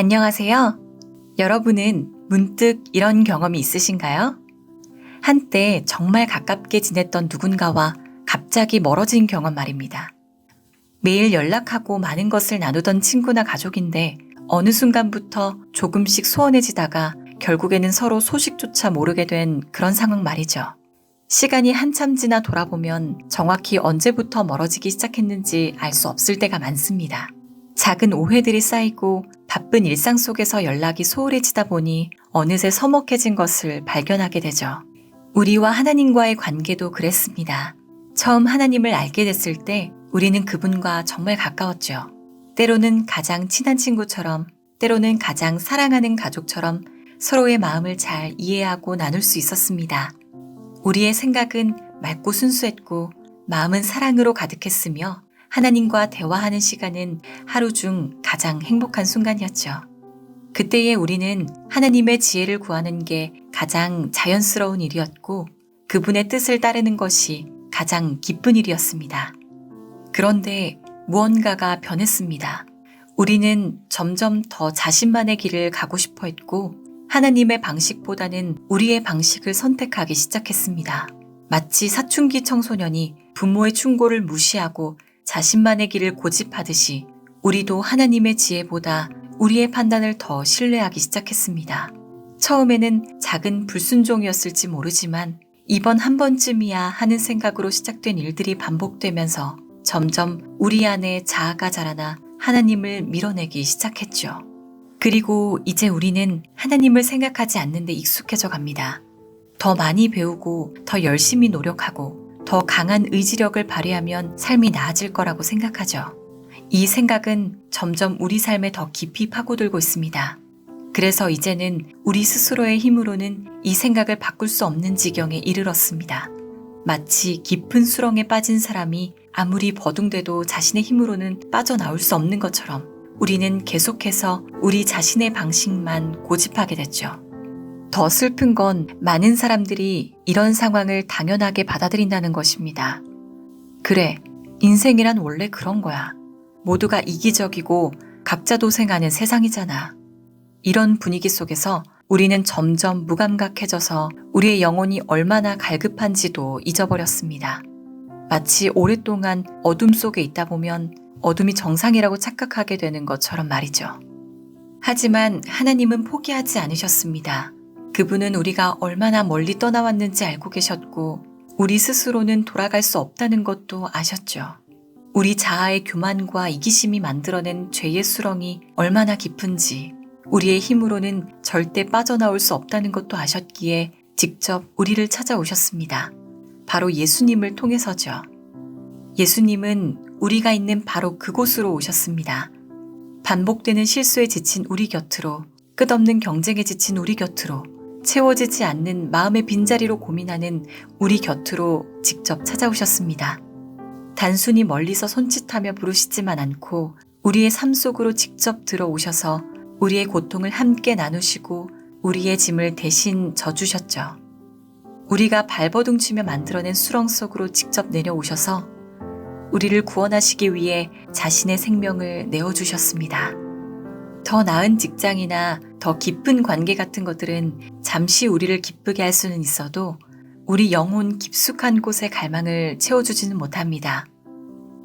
안녕하세요. 여러분은 문득 이런 경험이 있으신가요? 한때 정말 가깝게 지냈던 누군가와 갑자기 멀어진 경험 말입니다. 매일 연락하고 많은 것을 나누던 친구나 가족인데 어느 순간부터 조금씩 소원해지다가 결국에는 서로 소식조차 모르게 된 그런 상황 말이죠. 시간이 한참 지나 돌아보면 정확히 언제부터 멀어지기 시작했는지 알 수 없을 때가 많습니다. 작은 오해들이 쌓이고 바쁜 일상 속에서 연락이 소홀해지다 보니 어느새 서먹해진 것을 발견하게 되죠. 우리와 하나님과의 관계도 그랬습니다. 처음 하나님을 알게 됐을 때 우리는 그분과 정말 가까웠죠. 때로는 가장 친한 친구처럼, 때로는 가장 사랑하는 가족처럼 서로의 마음을 잘 이해하고 나눌 수 있었습니다. 우리의 생각은 맑고 순수했고 마음은 사랑으로 가득했으며 하나님과 대화하는 시간은 하루 중 가장 행복한 순간이었죠. 그때의 우리는 하나님의 지혜를 구하는 게 가장 자연스러운 일이었고 그분의 뜻을 따르는 것이 가장 기쁜 일이었습니다. 그런데 무언가가 변했습니다. 우리는 점점 더 자신만의 길을 가고 싶어 했고 하나님의 방식보다는 우리의 방식을 선택하기 시작했습니다. 마치 사춘기 청소년이 부모의 충고를 무시하고 자신만의 길을 고집하듯이 우리도 하나님의 지혜보다 우리의 판단을 더 신뢰하기 시작했습니다. 처음에는 작은 불순종이었을지 모르지만 이번 한 번쯤이야 하는 생각으로 시작된 일들이 반복되면서 점점 우리 안에 자아가 자라나 하나님을 밀어내기 시작했죠. 그리고 이제 우리는 하나님을 생각하지 않는 데 익숙해져 갑니다. 더 많이 배우고 더 열심히 노력하고 더 강한 의지력을 발휘하면 삶이 나아질 거라고 생각하죠. 이 생각은 점점 우리 삶에 더 깊이 파고들고 있습니다. 그래서 이제는 우리 스스로의 힘으로는 이 생각을 바꿀 수 없는 지경에 이르렀습니다. 마치 깊은 수렁에 빠진 사람이 아무리 버둥대도 자신의 힘으로는 빠져나올 수 없는 것처럼 우리는 계속해서 우리 자신의 방식만 고집하게 됐죠. 더 슬픈 건 많은 사람들이 이런 상황을 당연하게 받아들인다는 것입니다. 그래, 인생이란 원래 그런 거야. 모두가 이기적이고 각자 도생하는 세상이잖아. 이런 분위기 속에서 우리는 점점 무감각해져서 우리의 영혼이 얼마나 갈급한지도 잊어버렸습니다. 마치 오랫동안 어둠 속에 있다 보면 어둠이 정상이라고 착각하게 되는 것처럼 말이죠. 하지만 하나님은 포기하지 않으셨습니다. 그분은 우리가 얼마나 멀리 떠나왔는지 알고 계셨고 우리 스스로는 돌아갈 수 없다는 것도 아셨죠. 우리 자아의 교만과 이기심이 만들어낸 죄의 수렁이 얼마나 깊은지 우리의 힘으로는 절대 빠져나올 수 없다는 것도 아셨기에 직접 우리를 찾아오셨습니다. 바로 예수님을 통해서죠. 예수님은 우리가 있는 바로 그곳으로 오셨습니다. 반복되는 실수에 지친 우리 곁으로, 끝없는 경쟁에 지친 우리 곁으로, 채워지지 않는 마음의 빈자리로 고민하는 우리 곁으로 직접 찾아오셨습니다. 단순히 멀리서 손짓하며 부르시지만 않고 우리의 삶 속으로 직접 들어오셔서 우리의 고통을 함께 나누시고 우리의 짐을 대신 져주셨죠. 우리가 발버둥치며 만들어낸 수렁 속으로 직접 내려오셔서 우리를 구원하시기 위해 자신의 생명을 내어주셨습니다. 더 나은 직장이나 더 깊은 관계 같은 것들은 잠시 우리를 기쁘게 할 수는 있어도 우리 영혼 깊숙한 곳의 갈망을 채워주지는 못합니다.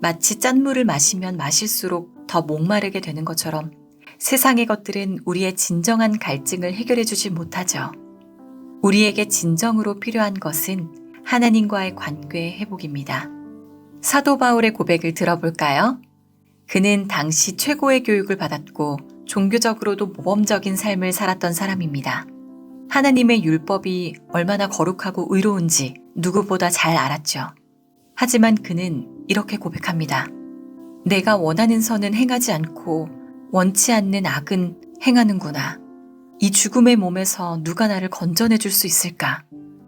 마치 짠물을 마시면 마실수록 더 목마르게 되는 것처럼 세상의 것들은 우리의 진정한 갈증을 해결해주지 못하죠. 우리에게 진정으로 필요한 것은 하나님과의 관계 회복입니다. 사도 바울의 고백을 들어볼까요? 그는 당시 최고의 교육을 받았고 종교적으로도 모범적인 삶을 살았던 사람입니다. 하나님의 율법이 얼마나 거룩하고 의로운지 누구보다 잘 알았죠. 하지만 그는 이렇게 고백합니다. 내가 원하는 선은 행하지 않고 원치 않는 악은 행하는구나. 이 죽음의 몸에서 누가 나를 건져내 줄 수 있을까?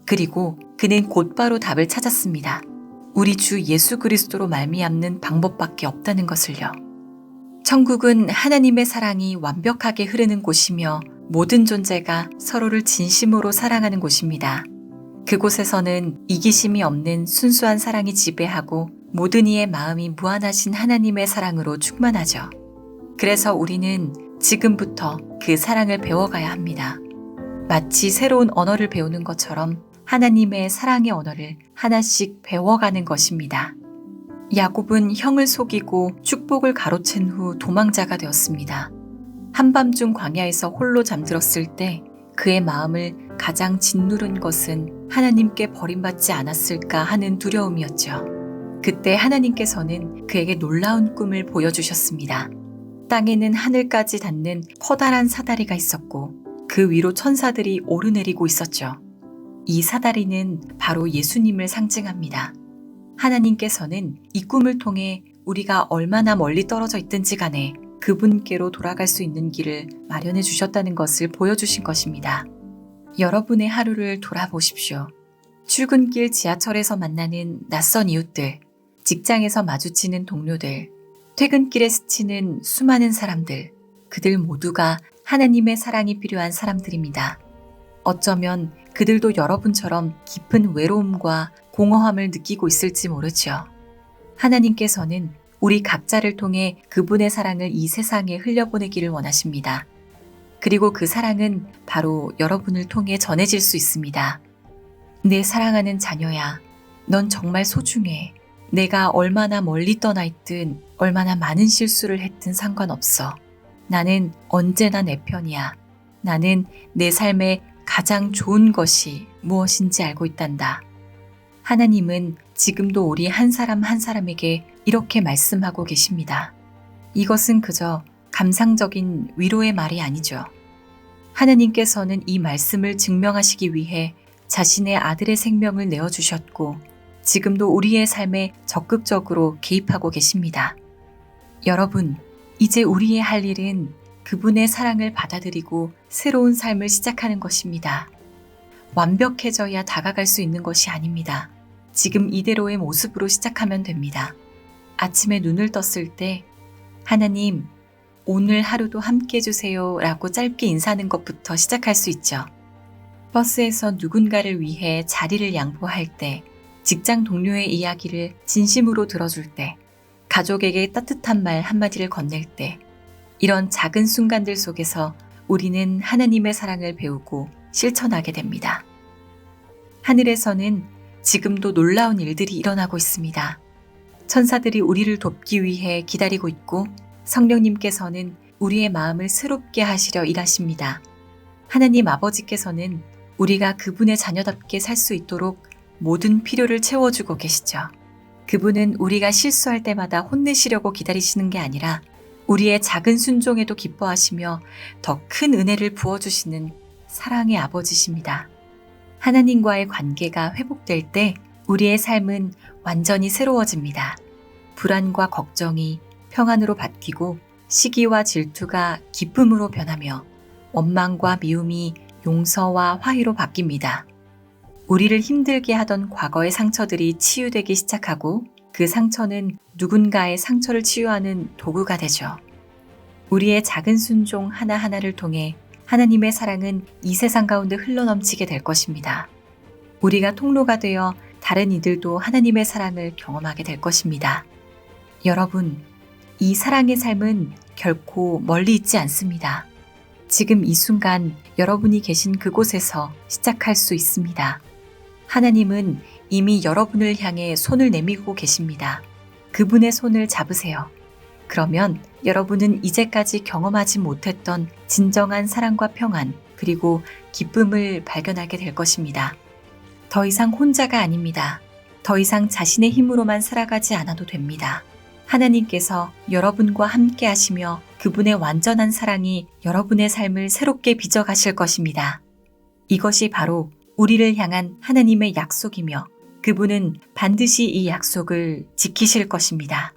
그리고 그는 곧바로 답을 찾았습니다. 우리 주 예수 그리스도로 말미암는 방법밖에 없다는 것을요. 천국은 하나님의 사랑이 완벽하게 흐르는 곳이며 모든 존재가 서로를 진심으로 사랑하는 곳입니다. 그곳에서는 이기심이 없는 순수한 사랑이 지배하고 모든 이의 마음이 무한하신 하나님의 사랑으로 충만하죠. 그래서 우리는 지금부터 그 사랑을 배워가야 합니다. 마치 새로운 언어를 배우는 것처럼 하나님의 사랑의 언어를 하나씩 배워가는 것입니다. 야곱은 형을 속이고 축복을 가로챈 후 도망자가 되었습니다. 한밤중 광야에서 홀로 잠들었을 때 그의 마음을 가장 짓누른 것은 하나님께 버림받지 않았을까 하는 두려움이었죠. 그때 하나님께서는 그에게 놀라운 꿈을 보여주셨습니다. 땅에는 하늘까지 닿는 커다란 사다리가 있었고 그 위로 천사들이 오르내리고 있었죠. 이 사다리는 바로 예수님을 상징합니다. 하나님께서는 이 꿈을 통해 우리가 얼마나 멀리 떨어져 있든지 간에 그분께로 돌아갈 수 있는 길을 마련해 주셨다는 것을 보여주신 것입니다. 여러분의 하루를 돌아보십시오. 출근길 지하철에서 만나는 낯선 이웃들, 직장에서 마주치는 동료들, 퇴근길에 스치는 수많은 사람들, 그들 모두가 하나님의 사랑이 필요한 사람들입니다. 어쩌면 그들도 여러분처럼 깊은 외로움과 공허함을 느끼고 있을지 모르죠. 하나님께서는 우리 각자를 통해 그분의 사랑을 이 세상에 흘려보내기를 원하십니다. 그리고 그 사랑은 바로 여러분을 통해 전해질 수 있습니다. 내 사랑하는 자녀야, 넌 정말 소중해. 내가 얼마나 멀리 떠나 있든 얼마나 많은 실수를 했든 상관없어. 나는 언제나 내 편이야. 나는 내 삶에 가장 좋은 것이 무엇인지 알고 있단다. 하나님은 지금도 우리 한 사람 한 사람에게 이렇게 말씀하고 계십니다. 이것은 그저 감상적인 위로의 말이 아니죠. 하나님께서는 이 말씀을 증명하시기 위해 자신의 아들의 생명을 내어주셨고 지금도 우리의 삶에 적극적으로 개입하고 계십니다. 여러분, 이제 우리의 할 일은 그분의 사랑을 받아들이고 새로운 삶을 시작하는 것입니다. 완벽해져야 다가갈 수 있는 것이 아닙니다. 지금 이대로의 모습으로 시작하면 됩니다. 아침에 눈을 떴을 때 하나님, 오늘 하루도 함께 해주세요 라고 짧게 인사하는 것부터 시작할 수 있죠. 버스에서 누군가를 위해 자리를 양보할 때, 직장 동료의 이야기를 진심으로 들어줄 때, 가족에게 따뜻한 말 한마디를 건넬 때, 이런 작은 순간들 속에서 우리는 하나님의 사랑을 배우고 실천하게 됩니다. 하늘에서는 지금도 놀라운 일들이 일어나고 있습니다. 천사들이 우리를 돕기 위해 기다리고 있고 성령님께서는 우리의 마음을 새롭게 하시려 일하십니다. 하나님 아버지께서는 우리가 그분의 자녀답게 살 수 있도록 모든 필요를 채워주고 계시죠. 그분은 우리가 실수할 때마다 혼내시려고 기다리시는 게 아니라 우리의 작은 순종에도 기뻐하시며 더 큰 은혜를 부어주시는 사랑의 아버지십니다. 하나님과의 관계가 회복될 때 우리의 삶은 완전히 새로워집니다. 불안과 걱정이 평안으로 바뀌고 시기와 질투가 기쁨으로 변하며 원망과 미움이 용서와 화해로 바뀝니다. 우리를 힘들게 하던 과거의 상처들이 치유되기 시작하고 그 상처는 누군가의 상처를 치유하는 도구가 되죠. 우리의 작은 순종 하나하나를 통해 하나님의 사랑은 이 세상 가운데 흘러넘치게 될 것입니다. 우리가 통로가 되어 다른 이들도 하나님의 사랑을 경험하게 될 것입니다. 여러분, 이 사랑의 삶은 결코 멀리 있지 않습니다. 지금 이 순간 여러분이 계신 그곳에서 시작할 수 있습니다. 하나님은 이미 여러분을 향해 손을 내밀고 계십니다. 그분의 손을 잡으세요. 그러면 여러분은 이제까지 경험하지 못했던 진정한 사랑과 평안, 그리고 기쁨을 발견하게 될 것입니다. 더 이상 혼자가 아닙니다. 더 이상 자신의 힘으로만 살아가지 않아도 됩니다. 하나님께서 여러분과 함께 하시며 그분의 완전한 사랑이 여러분의 삶을 새롭게 빚어가실 것입니다. 이것이 바로 우리를 향한 하나님의 약속이며 그분은 반드시 이 약속을 지키실 것입니다.